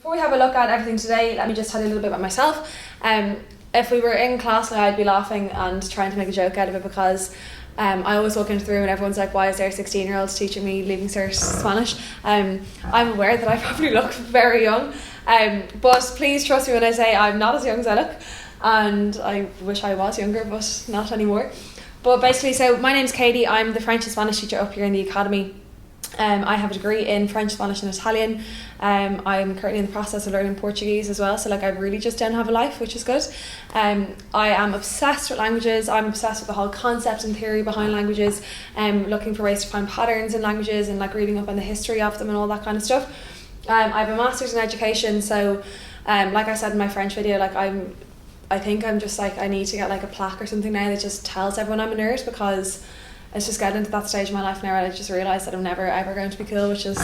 Before we have a look at everything today, let me just tell you a little bit about myself. If we were in class now, I'd be laughing and trying to make a joke out of it because I always walk into the room and everyone's like, why is there a 16-year-old teaching me Leaving Cert Spanish? I'm aware that I probably look very young, but please trust me when I say I'm not as young as I look, and I wish I was younger, but not anymore. But basically, so my name's Katie. I'm the French and Spanish teacher up here in the academy. I have a degree in French, Spanish and Italian. I'm currently in the process of learning Portuguese as well, so I really just don't have a life, which is good. I am obsessed with languages. I'm obsessed with the whole concept and theory behind languages, looking for ways to find patterns in languages and reading up on the history of them and all that kind of stuff. I have a master's in education, so like I said in my French video, I think I'm just I need to get a plaque or something now that just tells everyone I'm a nerd, because it's just getting into that stage of my life now where I just realise that I'm never ever going to be cool, which is,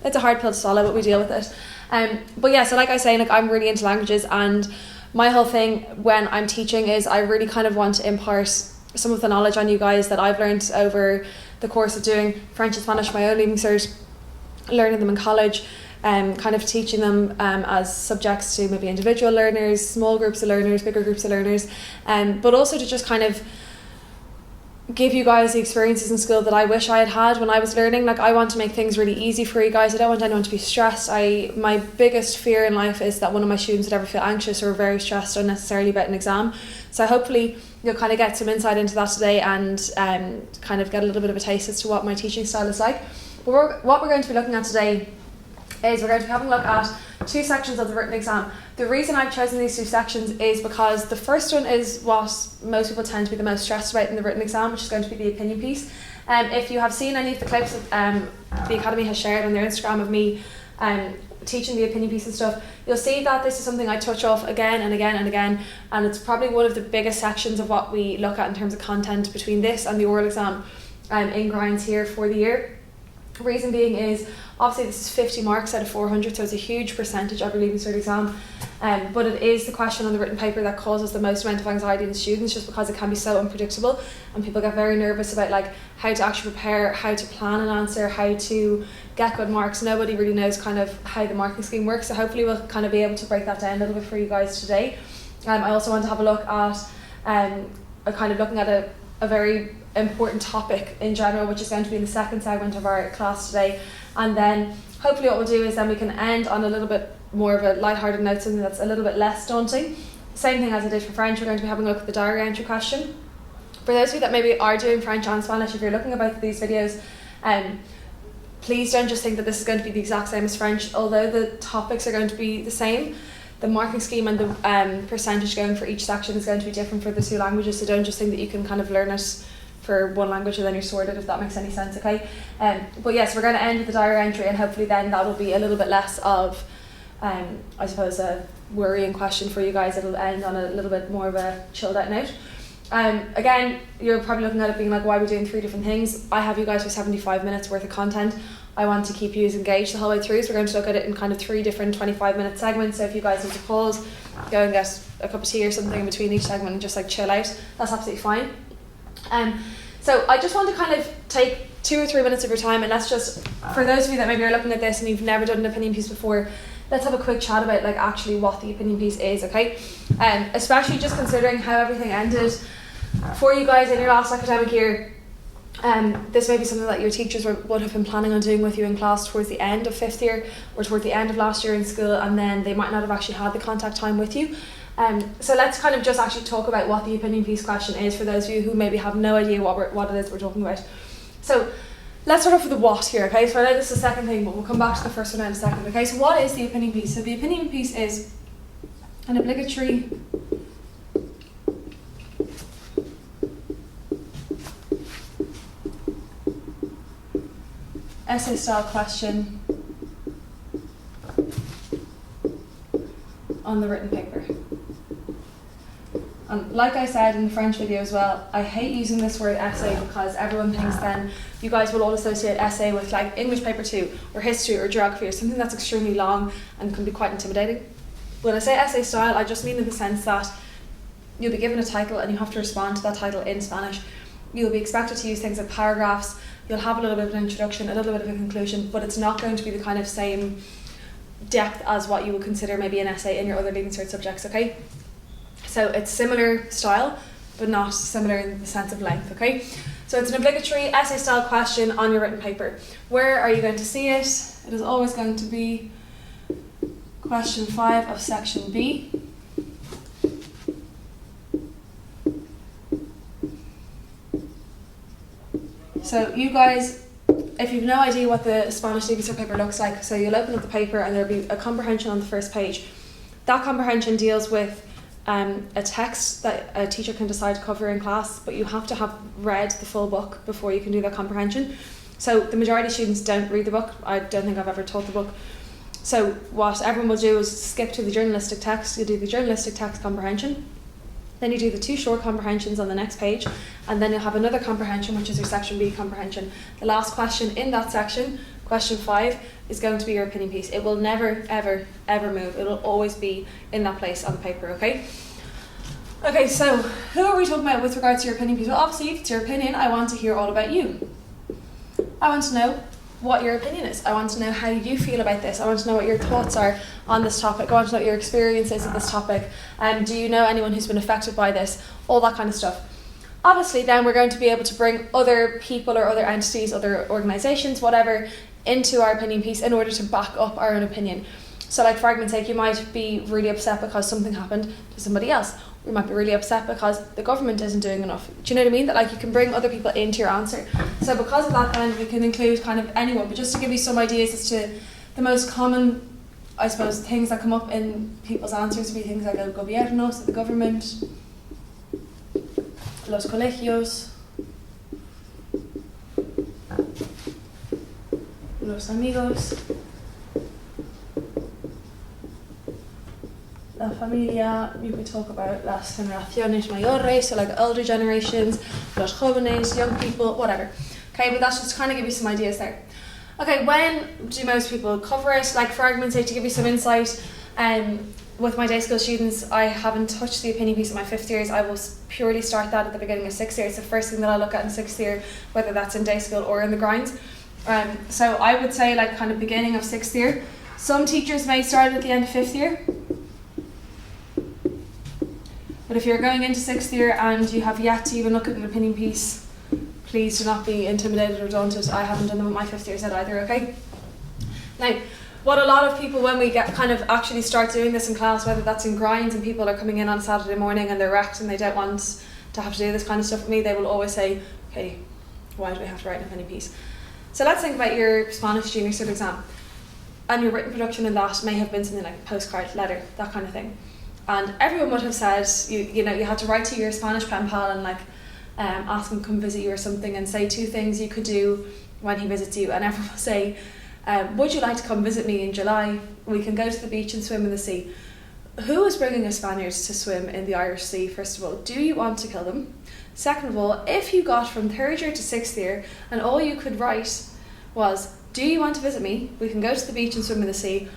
it's a hard pill to swallow, but we deal with it. But yeah, so like I was saying, I'm really into languages, and my whole thing when I'm teaching is I really kind of want to impart some of the knowledge on you guys that I've learned over the course of doing French and Spanish, my own Leaving Cert, learning them in college, kind of teaching them as subjects to maybe individual learners, small groups of learners, bigger groups of learners, but also to just kind of give you guys the experiences in school that I wish I had had when I was learning. I want to make things really easy for you guys. I don't want anyone to be stressed. My biggest fear in life is that one of my students would ever feel anxious or very stressed unnecessarily about an exam. So hopefully you'll kind of get some insight into that today and kind of get a little bit of a taste as to what my teaching style is like. But what we're going to be looking at today is we're going to be having a look at two sections of the written exam. The reason I've chosen these two sections is because the first one is what most people tend to be the most stressed about in the written exam, which is going to be the opinion piece. If you have seen any of the clips that the Academy has shared on their Instagram of me teaching the opinion piece and stuff, you'll see that this is something I touch off again and again and again, and it's probably one of the biggest sections of what we look at in terms of content between this and the oral exam in Grinds here for the year. Reason being is, obviously this is 50 marks out of 400, so it's a huge percentage of your Leaving Cert exam, but it is the question on the written paper that causes the most amount of anxiety in students, just because it can be so unpredictable and people get very nervous about how to actually prepare, how to plan an answer, how to get good marks. Nobody really knows kind of how the marking scheme works, so hopefully we'll kind of be able to break that down a little bit for you guys today. I also want to have a look at kind of looking at a very important topic in general, which is going to be in the second segment of our class today, and then hopefully what we'll do is then we can end on a little bit more of a light-hearted note, something that's a little bit less daunting. Same thing as I did for French, we're going to be having a look at the diary entry question. For those of you that maybe are doing French and Spanish, if you're looking at both of these videos, please don't just think that this is going to be the exact same as French. Although the topics are going to be the same, the marking scheme and the percentage going for each section is going to be different for the two languages, so don't just think that you can kind of learn it for one language and then you're sorted, if that makes any sense, okay? But yes, we're going to end with the diary entry, and hopefully then that will be a little bit less of, I suppose, a worrying question for you guys. It'll end on a little bit more of a chilled out note. Again, you're probably looking at it being why are we doing three different things? I have you guys for 75 minutes worth of content. I want to keep you as engaged the whole way through, so we're going to look at it in kind of three different 25-minute segments. So if you guys need to pause, go and get a cup of tea or something in between each segment and just chill out, that's absolutely fine. So I just want to kind of take 2 or 3 minutes of your time, and let's just, for those of you that maybe are looking at this and you've never done an opinion piece before, let's have a quick chat about actually what the opinion piece is, okay? Especially just considering how everything ended for you guys in your last academic year. This may be something that your teachers would have been planning on doing with you in class towards the end of 5th year or towards the end of last year in school, and then they might not have actually had the contact time with you. So let's kind of just actually talk about what the opinion piece question is for those of you who maybe have no idea what it is we're talking about. So let's start off with the what here, okay? So I know this is the second thing, but we'll come back to the first one in a second, okay? So what is the opinion piece? So the opinion piece is an obligatory essay style question on the written paper. And like I said in the French video as well, I hate using this word essay because everyone thinks then you guys will all associate essay with English paper 2 or history or geography or something that's extremely long and can be quite intimidating. When I say essay style, I just mean in the sense that you'll be given a title and you have to respond to that title in Spanish. You'll be expected to use things like paragraphs, you'll have a little bit of an introduction, a little bit of a conclusion, but it's not going to be the kind of same depth as what you would consider maybe an essay in your other Leaving Cert subjects, okay? So it's similar style, but not similar in the sense of length, okay? So it's an obligatory essay style question on your written paper. Where are you going to see it? It is always going to be question 5 of section B. So you guys, if you've no idea what the Spanish Leaving Cert paper looks like, so you'll open up the paper and there'll be a comprehension on the first page. That comprehension deals with a text that a teacher can decide to cover in class, but you have to have read the full book before you can do that comprehension. So the majority of students don't read the book. I don't think I've ever taught the book. So what everyone will do is skip to the journalistic text. You do the journalistic text comprehension. Then you do the 2 short comprehensions on the next page, and then you'll have another comprehension, which is your section B comprehension. The last question in that section, question 5, is going to be your opinion piece. It will never, ever, ever move. It will always be in that place on the paper, okay? Okay, so who are we talking about with regards to your opinion piece? Well, obviously, if it's your opinion, I want to hear all about you. I want to know what your opinion is. I want to know how you feel about this. I want to know what your thoughts are on this topic. I want to know what your experience is with this topic. Do you know anyone who's been affected by this? All that kind of stuff. Obviously, then we're going to be able to bring other people or other entities, other organisations, whatever, into our opinion piece in order to back up our own opinion. So like for argument's sake, you might be really upset because something happened to somebody else. You might be really upset because the government isn't doing enough. Do you know what I mean? That like you can bring other people into your answer. So because of that, then we can include kind of anyone. But just to give you some ideas as to the most common, I suppose, things that come up in people's answers would be things like el gobierno, so the government, los colegios, los amigos, la familia. You could talk about las generaciones mayores, so like older generations, los jóvenes, young people, whatever. Okay, but that's just to kind of give you some ideas there. Okay, when do most people cover it? Like for argument's sake, to give you some insight, with my day school students, I haven't touched the opinion piece in my 5th years. I will purely start that at the beginning of 6th year. It's the first thing that I look at in 6th year, whether that's in day school or in the grinds. So I would say like kind of beginning of 6th year. Some teachers may start at the end of 5th year. But if you're going into 6th year and you have yet to even look at an opinion piece, please do not be intimidated or daunted. I haven't done them with my 5th year set either, okay? Now, what a lot of people, when we get kind of actually start doing this in class, whether that's in grinds and people are coming in on Saturday morning and they're wrecked and they don't want to have to do this kind of stuff with me, they will always say, okay, why do we have to write an opinion piece? So let's think about your Spanish Junior Cert exam. And your written production in that may have been something like a postcard, letter, that kind of thing. And everyone would have said, you know, you had to write to your Spanish pen pal and like ask him to come visit you or something and say 2 things you could do when he visits you. And everyone will say, would you like to come visit me in July? We can go to the beach and swim in the sea. Who is bringing a Spaniard to swim in the Irish Sea, first of all? Do you want to kill them? Second of all, if you got from 3rd year to 6th year and all you could write was, do you want to visit me? We can go to the beach and swim in the sea.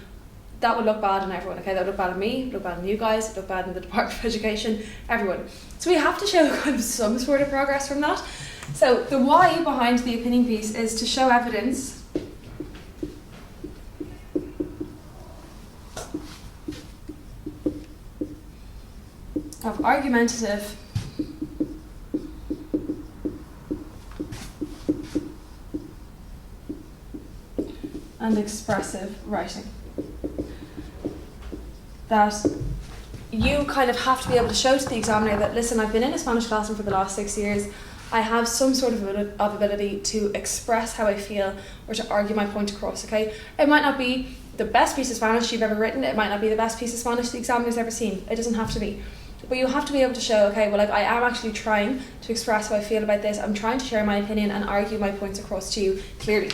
That would look bad on everyone, okay? That would look bad on me, look bad on you guys, look bad on the Department of Education, everyone. So we have to show kind of some sort of progress from that. So the why behind the opinion piece is to show evidence of argumentative and expressive writing. That you kind of have to be able to show to the examiner that, listen, I've been in a Spanish classroom for the last 6 years, I have some sort of ability to express how I feel or to argue my point across, okay? It might not be the best piece of Spanish you've ever written, it might not be the best piece of Spanish the examiner's ever seen, it doesn't have to be. But you have to be able to show, okay, well, like I am actually trying to express how I feel about this, I'm trying to share my opinion and argue my points across to you clearly.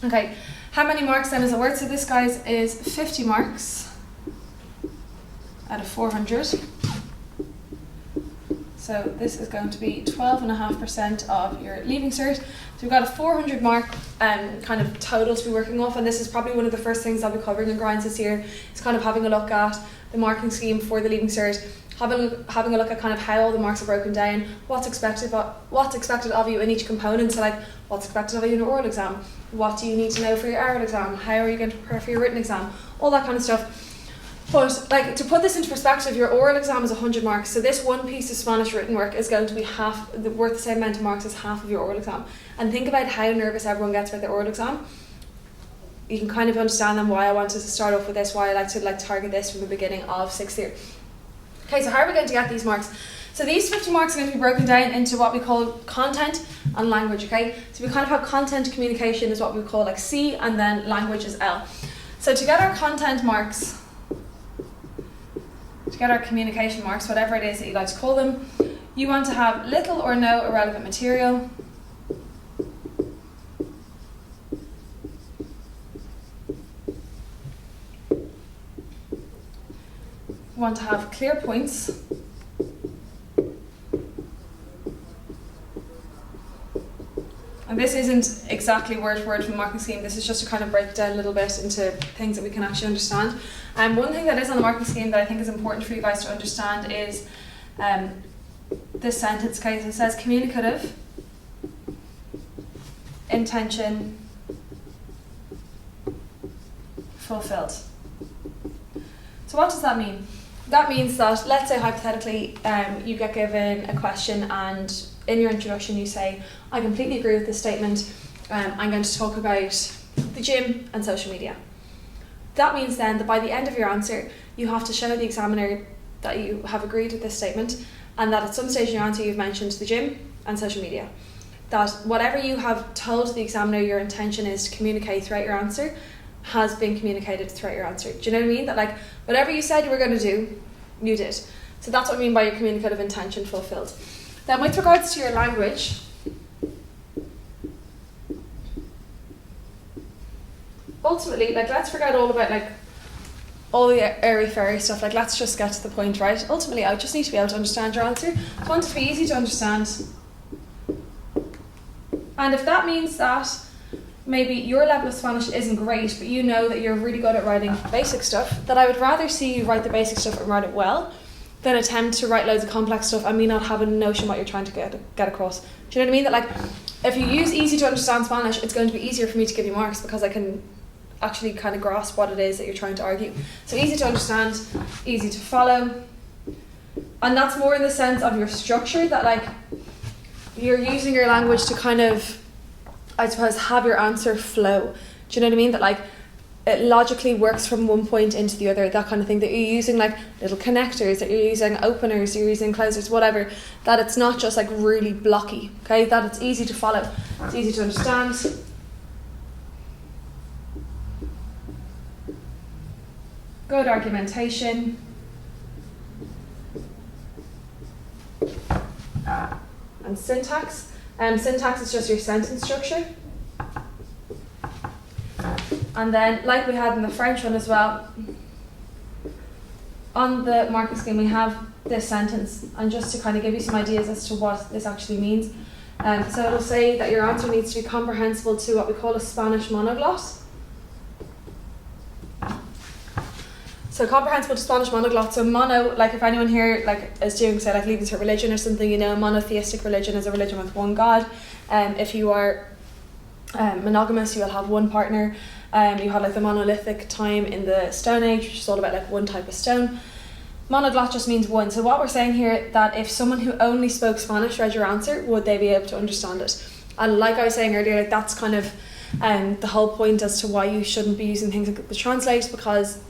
Okay, how many marks then is it worth? So this, guys, is 50 marks out of 400. So this is going to be 12.5% of your Leaving Cert. So we've got a 400 mark kind of total to be working off, and this is probably one of the first things I'll be covering in grinds this year, is kind of having a look at the marking scheme for the Leaving Cert, having a look at kind of how all the marks are broken down, what's expected of you in each component. So like, what's expected of you in an oral exam, what do you need to know for your oral exam, how are you going to prepare for your written exam, all that kind of stuff. But like, to put this into perspective, your oral exam is 100 marks, so this one piece of Spanish written work is going to be worth the same amount of marks as half of your oral exam. And think about how nervous everyone gets about their oral exam. You can kind of understand then why I wanted to start off with this, why I like to target this from the beginning of 6th year. Okay, so how are we going to get these marks? So these 50 marks are going to be broken down into what we call content and language, okay? So we kind of have content communication is what we call like C, and then language is L. So to get our content marks, to get our communication marks, whatever it is that you like to call them, you want to have little or no irrelevant material. You want to have clear points. And this isn't exactly word for word from the marking scheme, this is just to kind of break it down a little bit into things that we can actually understand. And one thing that is on the marking scheme that I think is important for you guys to understand is this sentence, okay? So it says communicative intention fulfilled. So what does that mean? That means that, let's say hypothetically, you get given a question and in your introduction you say, I completely agree with this statement, I'm going to talk about the gym and social media. That means then that by the end of your answer, you have to show the examiner that you have agreed with this statement, and that at some stage in your answer you've mentioned the gym and social media. That whatever you have told the examiner your intention is to communicate throughout your answer has been communicated throughout your answer. Do you know what I mean? That like, whatever you said you were going to do, you did. So that's what I mean by your communicative intention fulfilled. Then with regards to your language, ultimately, like, let's forget all about like all the airy-fairy stuff. Like, let's just get to the point, right? Ultimately, I just need to be able to understand your answer. I want it to be easy to understand. And if that means that maybe your level of Spanish isn't great, but you know that you're really good at writing basic stuff, that I would rather see you write the basic stuff and write it well than attempt to write loads of complex stuff and me not have a notion what you're trying to get across. Do you know what I mean? That like, if you use easy to understand Spanish, it's going to be easier for me to give you marks because I can actually kind of grasp what it is that you're trying to argue. So easy to understand, easy to follow. And that's more in the sense of your structure, that like, you're using your language to kind of, I suppose, have your answer flow. Do you know what I mean? That like, it logically works from one point into the other, that kind of thing, that you're using like little connectors, that you're using openers, you're using closers, whatever, that it's not just like really blocky, okay? That it's easy to follow, it's easy to understand. Good argumentation. And syntax. Syntax is just your sentence structure. And then, like we had in the French one as well, on the marking scheme we have this sentence, and just to kind of give you some ideas as to what this actually means. So it'll say that your answer needs to be comprehensible to what we call a Spanish monoglot. So comprehensible to Spanish monoglot. So mono, like if anyone here like is doing, say, like Leaving Cert religion or something, you know, monotheistic religion is a religion with one God. If you are monogamous, you will have one partner. You had like the monolithic time in the Stone Age, which is all about like one type of stone. Monoglot just means one. So what we're saying here, that if someone who only spoke Spanish read your answer, would they be able to understand it? And like I was saying earlier, like that's kind of the whole point as to why you shouldn't be using things like the translate, because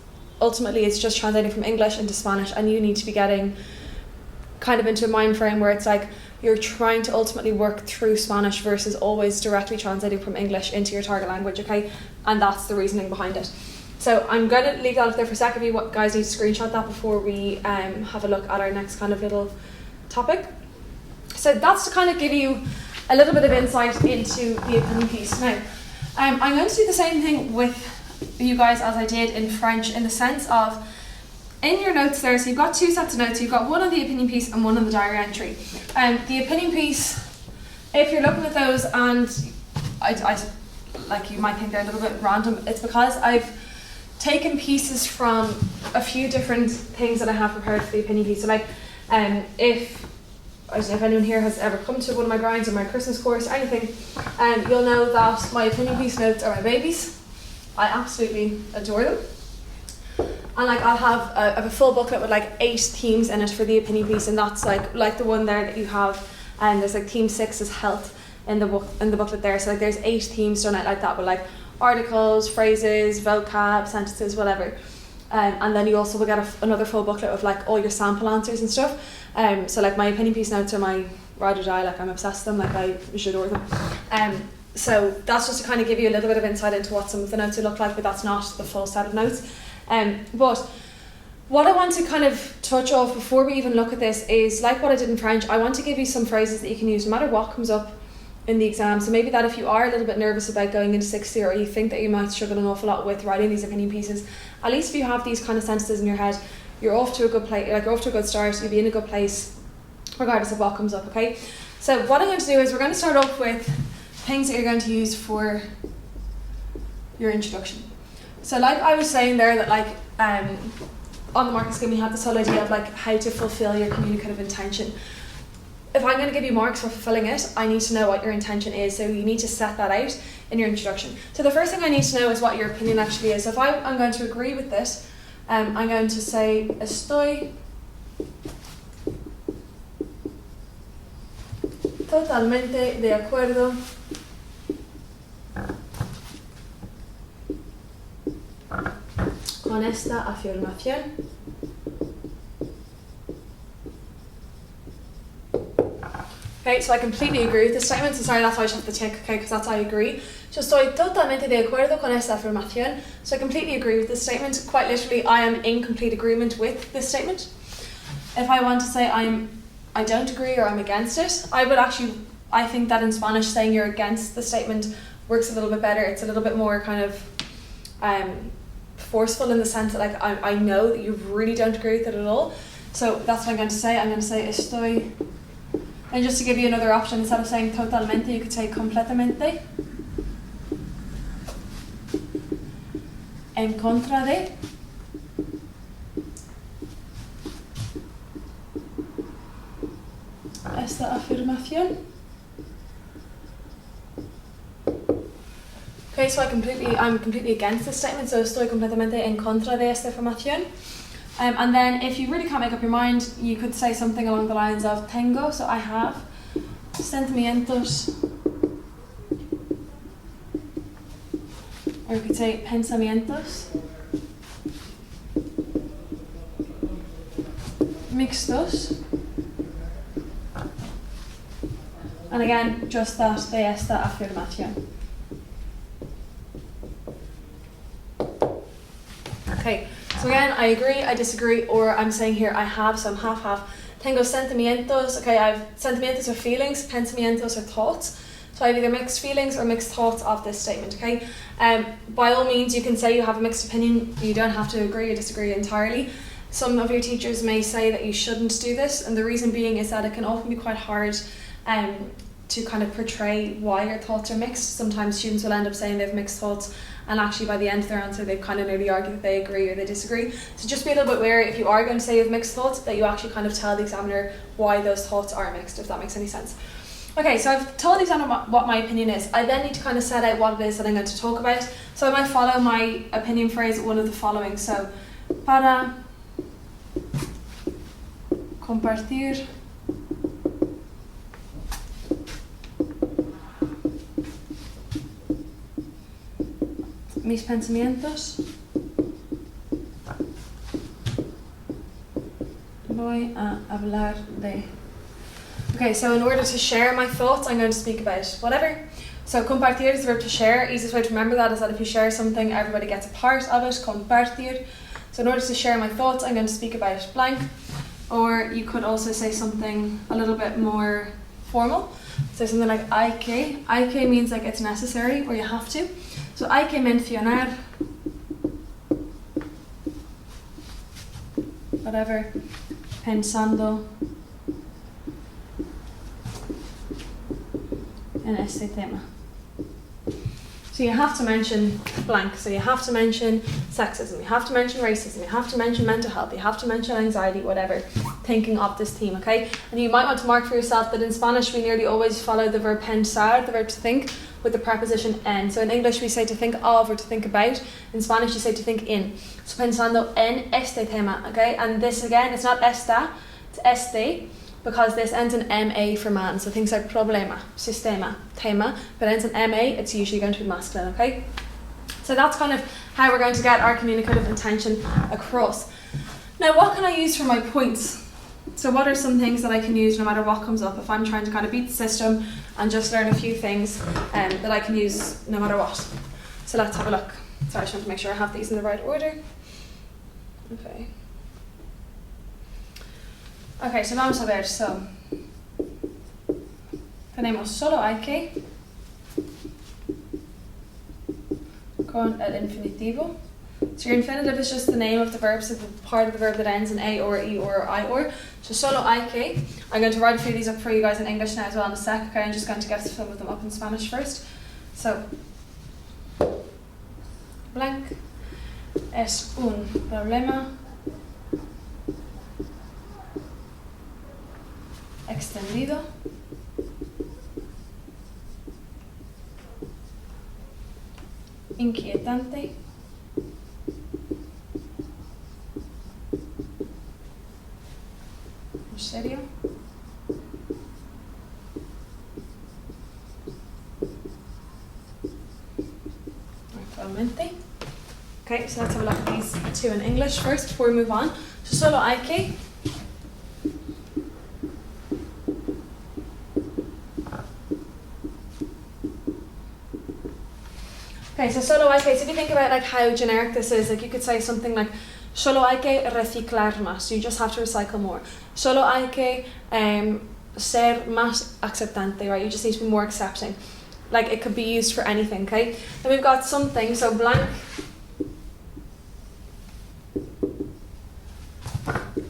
ultimately it's just translating from English into Spanish, and you need to be getting kind of into a mind frame where it's like you're trying to ultimately work through Spanish versus always directly translating from English into your target language, okay? And that's the reasoning behind it. So I'm going to leave that up there for a second. You guys need to screenshot that before we have a look at our next kind of little topic. So that's to kind of give you a little bit of insight into the opinion piece. Now, I'm going to do the same thing with you guys as I did in French, in the sense of, in your notes there, so you've got two sets of notes. You've got one on the opinion piece and one on the diary entry. The opinion piece, if you're looking at those and I like, you might think they're a little bit random, it's because I've taken pieces from a few different things that I have prepared for the opinion piece. So like, if I don't know if anyone here has ever come to one of my grinds or my Christmas course or anything, you'll know that my opinion piece notes are my babies. I absolutely adore them. And like I have a full booklet with like 8 themes in it for the opinion piece, and that's like the one there that you have, and there's like theme 6 is health in the booklet there. So like there's 8 themes done out like that with like articles, phrases, vocab, sentences, whatever. And then you also will get another full booklet of like all your sample answers and stuff. So like my opinion piece notes are my ride or die, like I'm obsessed with them, like I should adore them. So that's just to kind of give you a little bit of insight into what some of the notes will look like, but that's not the full set of notes. But what I want to kind of touch off before we even look at this is, like what I did in French, I want to give you some phrases that you can use no matter what comes up in the exam. So maybe that if you are a little bit nervous about going into 60, or you think that you might struggle an awful lot with writing these opinion pieces, at least if you have these kind of sentences in your head, you're off to a good place, like you're off to a good start, you'll be in a good place regardless of what comes up, okay? So what I'm going to do is we're going to start off with things that you're going to use for your introduction. So like I was saying there, that like on the marking scheme we have this whole idea of like how to fulfill your communicative intention. If I'm going to give you marks for fulfilling it, I need to know what your intention is, so you need to set that out in your introduction. So the first thing I need to know is what your opinion actually is. So if I'm going to agree with this, I'm going to say estoy totalmente de acuerdo con esta afirmación. Okay, so I completely agree with this statement. So sorry, that's why I just have to tick, okay, because that's I agree. So estoy totalmente de acuerdo con esta afirmación. So I completely agree with this statement. Quite literally, I am in complete agreement with this statement. If I want to say I don't agree or I'm against it, I think that in Spanish saying you're against the statement works a little bit better. It's a little bit more kind of forceful in the sense that like I know that you really don't agree with it at all. So that's what I'm going to say. I'm going to say estoy. And just to give you another option, instead of saying totalmente, you could say completamente. En contra de. Esta afirmación. Okay, so I'm completely against this statement, so estoy completamente en contra de esta afirmación. And then if you really can't make up your mind, you could say something along the lines of tengo, so I have sentimientos, or you could say pensamientos mixtos, and again, just that de esta afirmación. Okay. So again, I agree, I disagree, or I'm saying here I have, so I'm half-half. Tengo sentimientos, okay, I have sentimientos are feelings, pensamientos are thoughts. So I have either mixed feelings or mixed thoughts of this statement, okay? By all means, you can say you have a mixed opinion, you don't have to agree or disagree entirely. Some of your teachers may say that you shouldn't do this, and the reason being is that it can often be quite hard to kind of portray why your thoughts are mixed. Sometimes students will end up saying they have mixed thoughts, and actually by the end of their answer they've kind of nearly argued that they agree or they disagree. So just be a little bit wary if you are going to say you have mixed thoughts, that you actually kind of tell the examiner why those thoughts are mixed, if that makes any sense. Okay, so I've told the examiner what my opinion is. I then need to kind of set out what it is that I'm going to talk about. So I might follow my opinion phrase with one of the following. So, para compartir mis pensamientos, voy a hablar de. Okay, so in order to share my thoughts, I'm going to speak about whatever. So compartir is the verb to share. Easiest way to remember that is that if you share something, everybody gets a part of it. Compartir. So in order to share my thoughts, I'm going to speak about blank. Or you could also say something a little bit more formal. So something like hay que. Hay que means like it's necessary or you have to. So hay que mencionar whatever, pensando en este tema. So you have to mention blank. So you have to mention sexism, you have to mention racism, you have to mention mental health, you have to mention anxiety, whatever, thinking of this theme, okay? And you might want to mark for yourself that in Spanish we nearly always follow the verb pensar, the verb to think, with the preposition en. So in English we say to think of or to think about. In Spanish you say to think in. So pensando en este tema, okay? And this again, it's not esta, it's este, because this ends in MA for man. So things like problema, sistema, tema, but ends in MA, it's usually going to be masculine, okay? So that's kind of how we're going to get our communicative intention across. Now, what can I use for my points? So what are some things that I can use no matter what comes up if I'm trying to kind of beat the system and just learn a few things that I can use no matter what? So let's have a look. Sorry, I just want to make sure I have these in the right order. Okay, so vamos a ver. So tenemos solo hay que con el infinitivo. So your infinitive is just the name of the verb, so the part of the verb that ends in a or e or I or. So solo hay que. I'm going to write a few of these up for you guys in English now as well in a sec. Okay, I'm just going to get some of them up in Spanish first. So blank es un problema extendido inquietante serio actualmente. Okay, so let's have a look at these two in English first before we move on. So solo hay que. Okay, so solo hay que, so if you think about like how generic this is, like you could say something like solo hay que reciclar más, so you just have to recycle more. Solo hay que ser más aceptante, right? You just need to be more accepting. Like it could be used for anything, okay? Then we've got something, so blank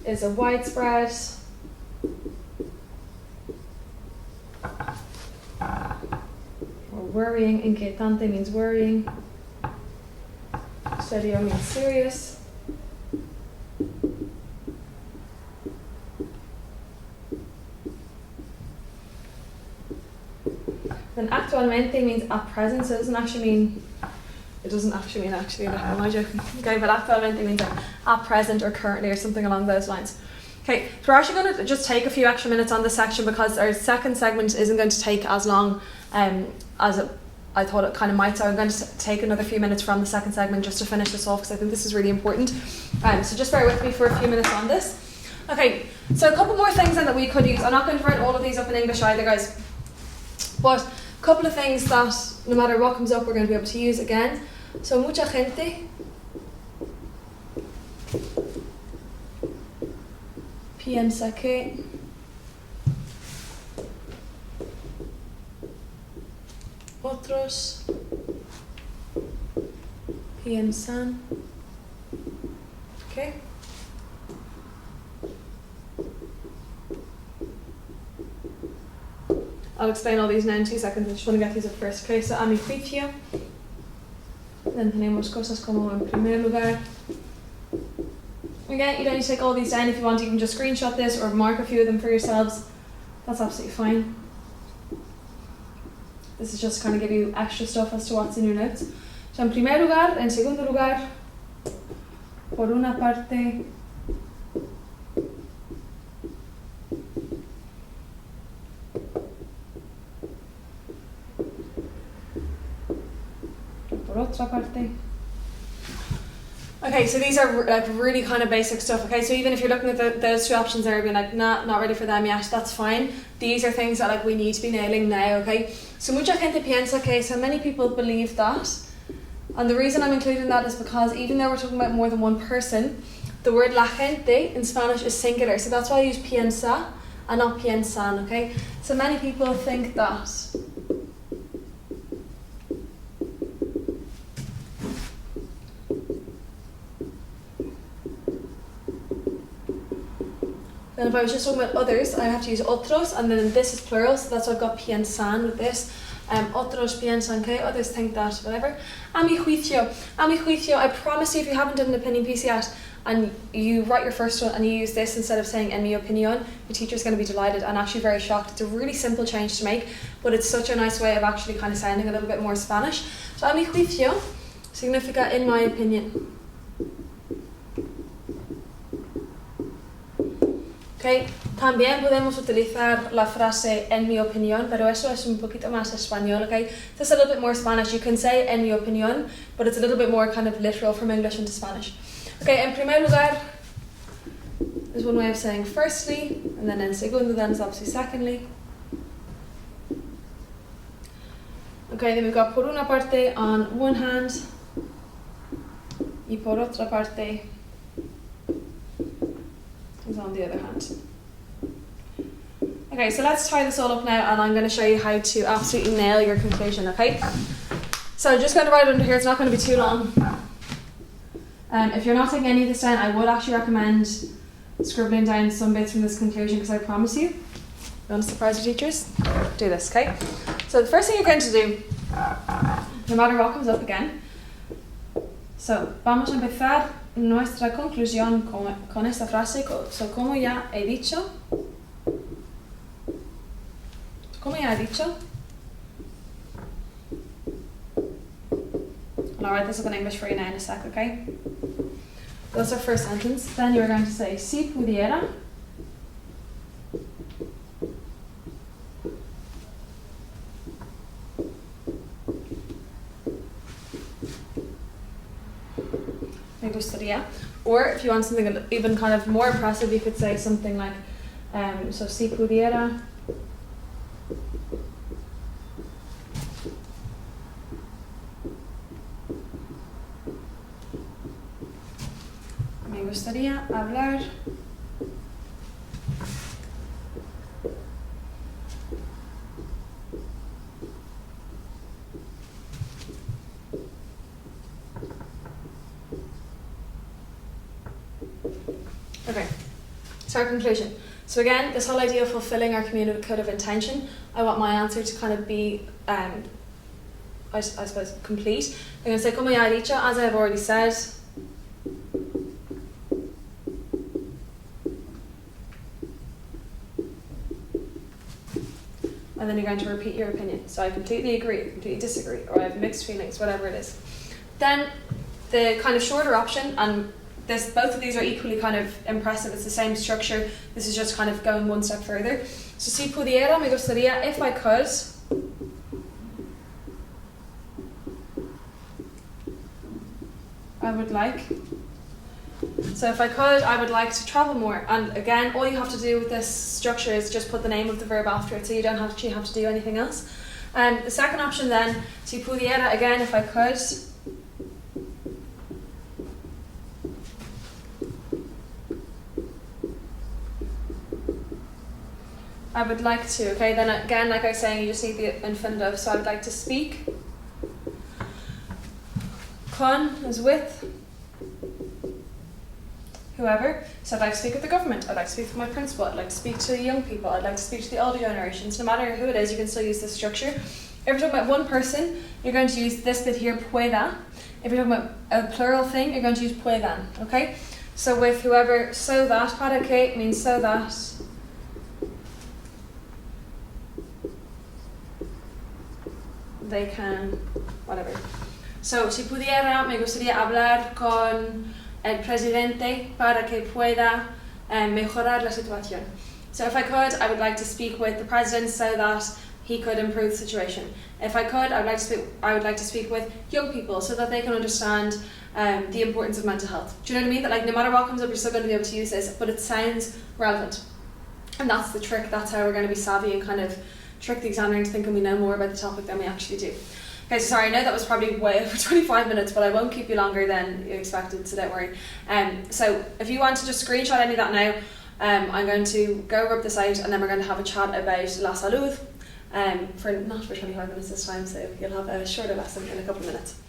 is a widespread or worrying, inquietante means worrying, serio means serious, then actualmente means at present, so it doesn't actually mean actually, am I joking? Okay, but actualmente means like at present or currently or something along those lines. Okay, so we're actually going to just take a few extra minutes on this section because our second segment isn't going to take as long as I thought it kind of might, so I'm going to take another few minutes from the second segment just to finish this off because I think this is really important. So just bear with me for a few minutes on this. Okay, so a couple more things then that we could use. I'm not going to write all of these up in English either, guys, but a couple of things that no matter what comes up we're going to be able to use again. So mucha gente piensa que otros piensan que I'll explain all these now in 2 seconds. I just want to get these up first. Okay, so a mi juicio. Then tenemos cosas como en primer lugar. Again, you don't need to take all these down. If you want, you can just screenshot this or mark a few of them for yourselves. That's absolutely fine. This is just to kind of give you extra stuff as to what's in your notes. So en primer lugar, en segundo lugar, por una parte, por otra parte. Okay, so these are like really kind of basic stuff. Okay, so even if you're looking at those two options there, being like, nah, not ready for them yet, that's fine. These are things that like we need to be nailing now. Okay, so mucha gente piensa que, so many people believe that, and the reason I'm including that is because even though we're talking about more than one person, the word la gente in Spanish is singular, so that's why I use piensa and not piensan. Okay, so many people think that. And if I was just talking about others, I have to use otros, and then this is plural, so that's why I've got piensan with this. Otros piensan que, others think that, whatever. A mi juicio, I promise you if you haven't done an opinion piece yet, and you write your first one and you use this instead of saying en mi opinión, your teacher's going to be delighted and actually very shocked. It's a really simple change to make, but it's such a nice way of actually kind of sounding a little bit more Spanish. So a mi juicio significa in my opinion. Okay. También podemos utilizar la frase en mi opinión, pero eso es un poquito más español, okay? So it's a little bit more Spanish. You can say en mi opinión, but it's a little bit more kind of literal from English into Spanish. Okay, en primer lugar is one way of saying firstly, and then en segundo then is obviously secondly. Okay, then we've got por una parte on one hand, y por otra parte is on the other hand. Okay, so let's tie this all up now and I'm going to show you how to absolutely nail your conclusion, okay? So I'm just going to write it under here, it's not going to be too long. If you're not taking any of this down, I would actually recommend scribbling down some bits from this conclusion because I promise you want to surprise your teachers? Do this, okay? So the first thing you're going to do, no matter what comes up again, so vamos a empezar nuestra conclusión con esta frase. So como ya he dicho, and I'll write this up in English for you now in a sec, okay? That's our first sentence. Then you're going to say, si pudiera. Me gustaría. Or if you want something even kind of more impressive, you could say something like, so si pudiera. Me gustaría hablar okay, so our conclusion. So again, this whole idea of fulfilling our communicative intention, I want my answer to kind of be I suppose complete. I'm going to say como ya he dicho, as I've already said. And then you're going to repeat your opinion. So I completely agree, completely disagree, or I have mixed feelings, whatever it is. Then the kind of shorter option, and both of these are equally kind of impressive, it's the same structure, this is just kind of going one step further. So si pudiera, me gustaría, if I could, I would like. So if I could, I would like to travel more. And again, all you have to do with this structure is just put the name of the verb after it, so you don't actually have to do anything else. And the second option then, si pudiera, again, if I could. I would like to, okay, then again, like I was saying, you just need the infinitive, so I would like to speak. Con is with. Whoever, so I'd like to speak with the government, I'd like to speak with my principal, I'd like to speak to the young people, I'd like to speak to the older generations. No matter who it is, you can still use this structure. If you're talking about one person, you're going to use this bit here, pueda. If you're talking about a plural thing, you're going to use puedan, okay? So with whoever, so that, para que means so that. They can, whatever. So, si pudiera, me gustaría hablar con el presidente para que pueda mejorar la situación. So if I could, I would like to speak with the president so that he could improve the situation. If I could, I would like to speak with young people so that they can understand the importance of mental health. Do you know what I mean? That like no matter what comes up, you're still going to be able to use this, but it sounds relevant. And that's the trick. That's how we're going to be savvy and kind of trick the examiner into thinking we know more about the topic than we actually do. Okay, so sorry, I know that was probably way over 25 minutes, but I won't keep you longer than you expected, so don't worry. So if you want to just screenshot any of that now, I'm going to go rub this out and then we're going to have a chat about La Salud, not for 25 minutes this time, so you'll have a shorter lesson in a couple of minutes.